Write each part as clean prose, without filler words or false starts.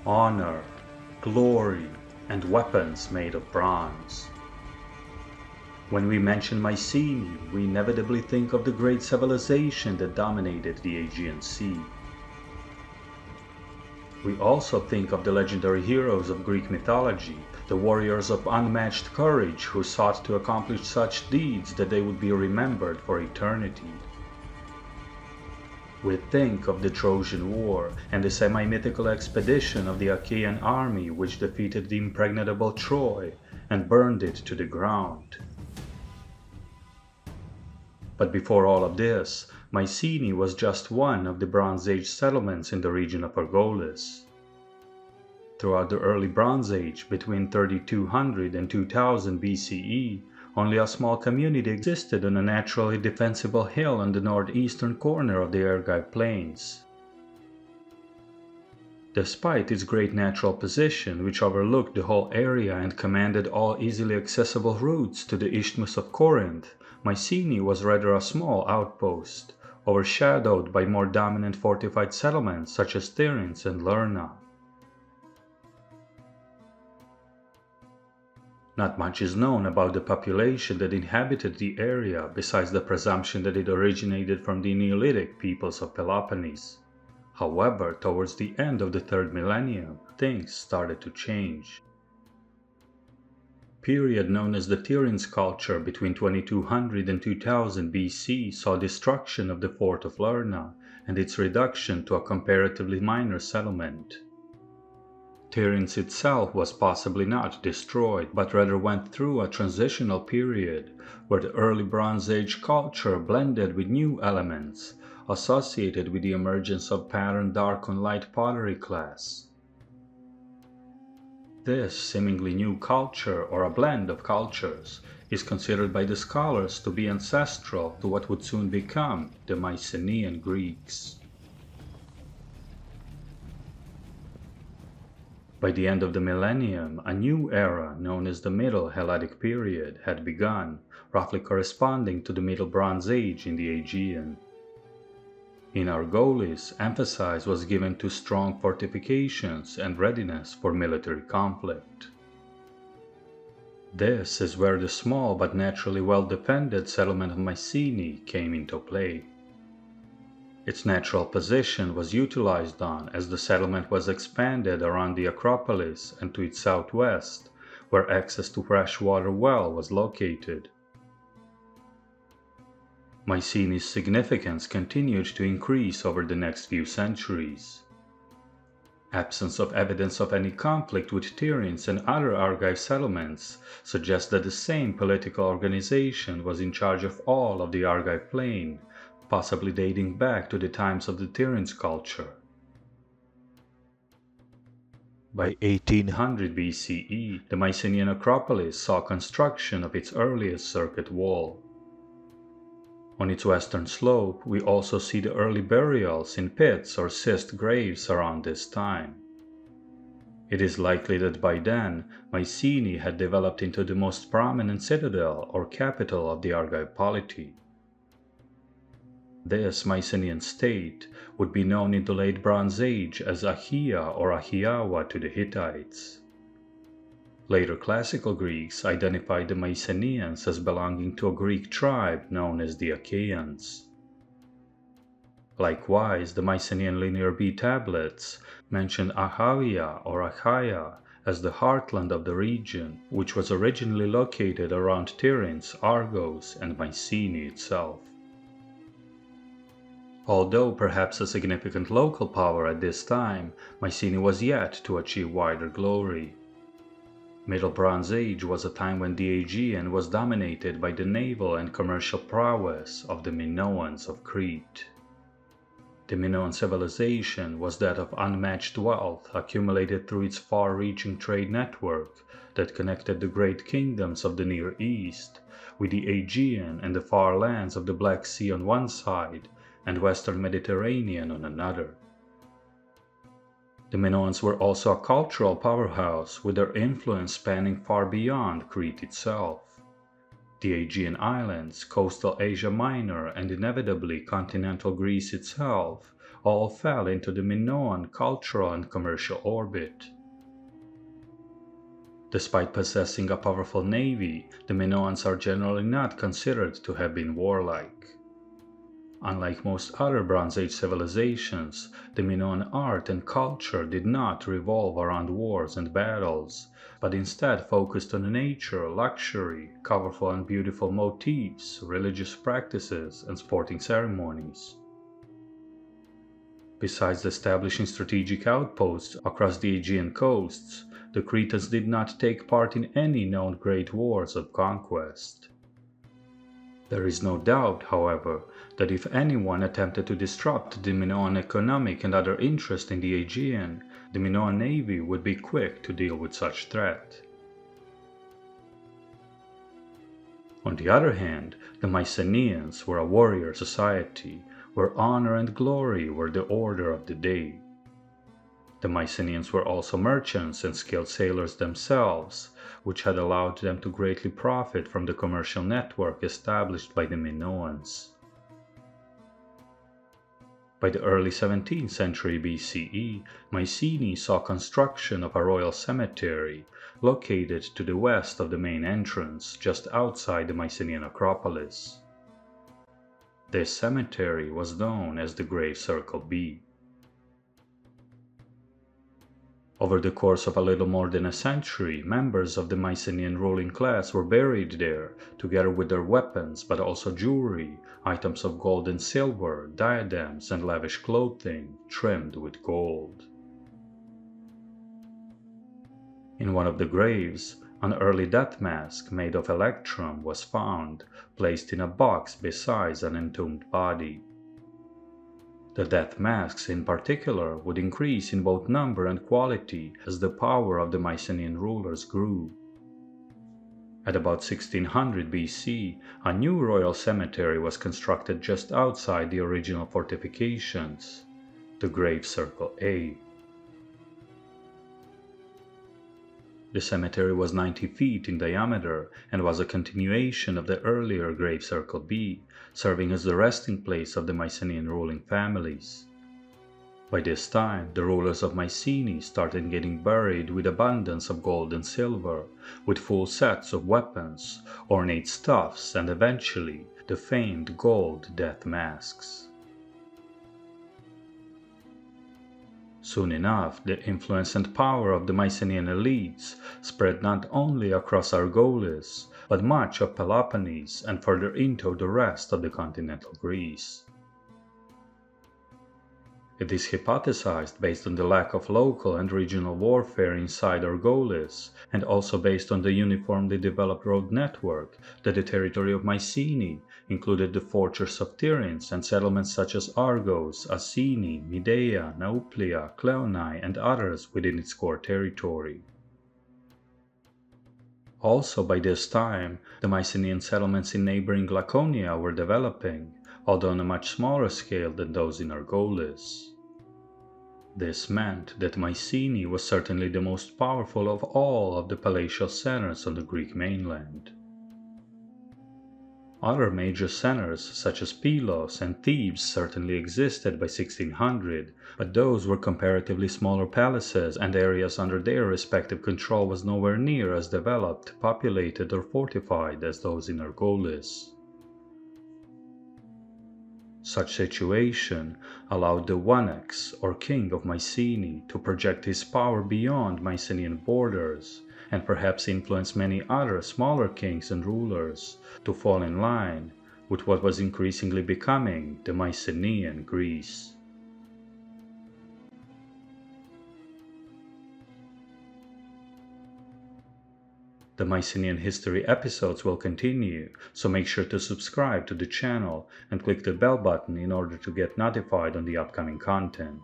honor, glory, and weapons made of bronze. When we mention Mycenae, we inevitably think of the great civilization that dominated the Aegean Sea. We also think of the legendary heroes of Greek mythology, the warriors of unmatched courage who sought to accomplish such deeds that they would be remembered for eternity. We think of the Trojan War and the semi-mythical expedition of the Achaean army which defeated the impregnable Troy and burned it to the ground. But before all of this, Mycenae was just one of the Bronze Age settlements in the region of Argolis. Throughout the early Bronze Age, between 3200 and 2000 BCE, only a small community existed on a naturally defensible hill on the northeastern corner of the Argive Plains. Despite its great natural position, which overlooked the whole area and commanded all easily accessible routes to the Isthmus of Corinth, Mycenae was rather a small outpost, overshadowed by more dominant fortified settlements such as Tiryns and Lerna. Not much is known about the population that inhabited the area besides the presumption that it originated from the Neolithic peoples of Peloponnese. However, towards the end of the 3rd millennium, things started to change. Period known as the Tiryns culture between 2200 and 2000 BC saw destruction of the fort of Lerna and its reduction to a comparatively minor settlement. Tiryns itself was possibly not destroyed, but rather went through a transitional period where the early Bronze Age culture blended with new elements associated with the emergence of patterned dark on light pottery class. This seemingly new culture, or a blend of cultures, is considered by the scholars to be ancestral to what would soon become the Mycenaean Greeks. By the end of the millennium, a new era known as the Middle Helladic period had begun, roughly corresponding to the Middle Bronze Age in the Aegean. In Argolis, emphasis was given to strong fortifications and readiness for military conflict. This is where the small but naturally well-defended settlement of Mycenae came into play. Its natural position was utilized on as the settlement was expanded around the Acropolis and to its southwest, where access to freshwater well was located. Mycenae's significance continued to increase over the next few centuries. Absence of evidence of any conflict with Tiryns and other Argive settlements suggests that the same political organization was in charge of all of the Argive plain, possibly dating back to the times of the Tiryns culture. By 1800 BCE, the Mycenaean Acropolis saw construction of its earliest circuit wall. On its western slope, we also see the early burials in pits or schist graves around this time. It is likely that by then, Mycenae had developed into the most prominent citadel or capital of the Argive polity. This Mycenaean state would be known in the late Bronze Age as Achaea or Ahiawa to the Hittites. Later classical Greeks identified the Mycenaeans as belonging to a Greek tribe known as the Achaeans. Likewise, the Mycenaean Linear B tablets mention Achaia or Achaia as the heartland of the region, which was originally located around Tiryns, Argos, and Mycenae itself. Although perhaps a significant local power at this time, Mycenae was yet to achieve wider glory. Middle Bronze Age was a time when the Aegean was dominated by the naval and commercial prowess of the Minoans of Crete. The Minoan civilization was that of unmatched wealth accumulated through its far-reaching trade network that connected the great kingdoms of the Near East with the Aegean and the far lands of the Black Sea on one side and Western Mediterranean on another. The Minoans were also a cultural powerhouse with their influence spanning far beyond Crete itself. The Aegean Islands, coastal Asia Minor, and inevitably continental Greece itself all fell into the Minoan cultural and commercial orbit. Despite possessing a powerful navy, the Minoans are generally not considered to have been warlike. Unlike most other Bronze Age civilizations, the Minoan art and culture did not revolve around wars and battles, but instead focused on nature, luxury, colorful and beautiful motifs, religious practices, and sporting ceremonies. Besides establishing strategic outposts across the Aegean coasts, the Cretans did not take part in any known great wars of conquest. There is no doubt, however, that if anyone attempted to disrupt the Minoan economic and other interest in the Aegean, the Minoan navy would be quick to deal with such threat. On the other hand, the Mycenaeans were a warrior society, where honor and glory were the order of the day. The Mycenaeans were also merchants and skilled sailors themselves, which had allowed them to greatly profit from the commercial network established by the Minoans. By the early 17th century BCE, Mycenae saw construction of a royal cemetery, located to the west of the main entrance, just outside the Mycenaean Acropolis. This cemetery was known as the Grave Circle B. Over the course of a little more than a century, members of the Mycenaean ruling class were buried there, together with their weapons, but also jewelry, items of gold and silver, diadems, and lavish clothing, trimmed with gold. In one of the graves, an early death mask made of electrum was found, placed in a box beside an entombed body. The death masks in particular would increase in both number and quality as the power of the Mycenaean rulers grew. At about 1600 BC, a new royal cemetery was constructed just outside the original fortifications, the Grave Circle A. The cemetery was 90 feet in diameter and was a continuation of the earlier Grave Circle B, serving as the resting place of the Mycenaean ruling families. By this time, the rulers of Mycenae started getting buried with abundance of gold and silver, with full sets of weapons, ornate stuffs, and eventually the famed gold death masks. Soon enough, the influence and power of the Mycenaean elites spread not only across Argolis, but much of Peloponnese and further into the rest of the continental Greece. It is hypothesized based on the lack of local and regional warfare inside Argolis, and also based on the uniformly developed road network, that the territory of Mycenae included the fortress of Tiryns and settlements such as Argos, Asini, Midea, Nauplia, Cleonae, and others within its core territory. Also by this time, the Mycenaean settlements in neighboring Laconia were developing, although on a much smaller scale than those in Argolis. This meant that Mycenae was certainly the most powerful of all of the palatial centers on the Greek mainland. Other major centers such as Pylos and Thebes certainly existed by 1600, but those were comparatively smaller palaces, and areas under their respective control was nowhere near as developed, populated, or fortified as those in Argolis. Such situation allowed the Wanax, or king of Mycenae, to project his power beyond Mycenaean borders, and perhaps influence many other smaller kings and rulers to fall in line with what was increasingly becoming the Mycenaean Greece. The Mycenaean history episodes will continue, so make sure to subscribe to the channel and click the bell button in order to get notified on the upcoming content.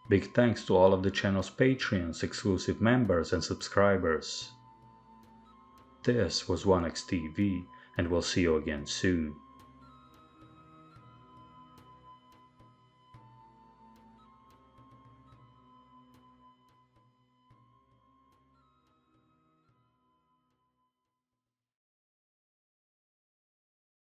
Big thanks to all of the channel's Patreons, exclusive members, and subscribers. This was WanaxTV, and we'll see you again soon.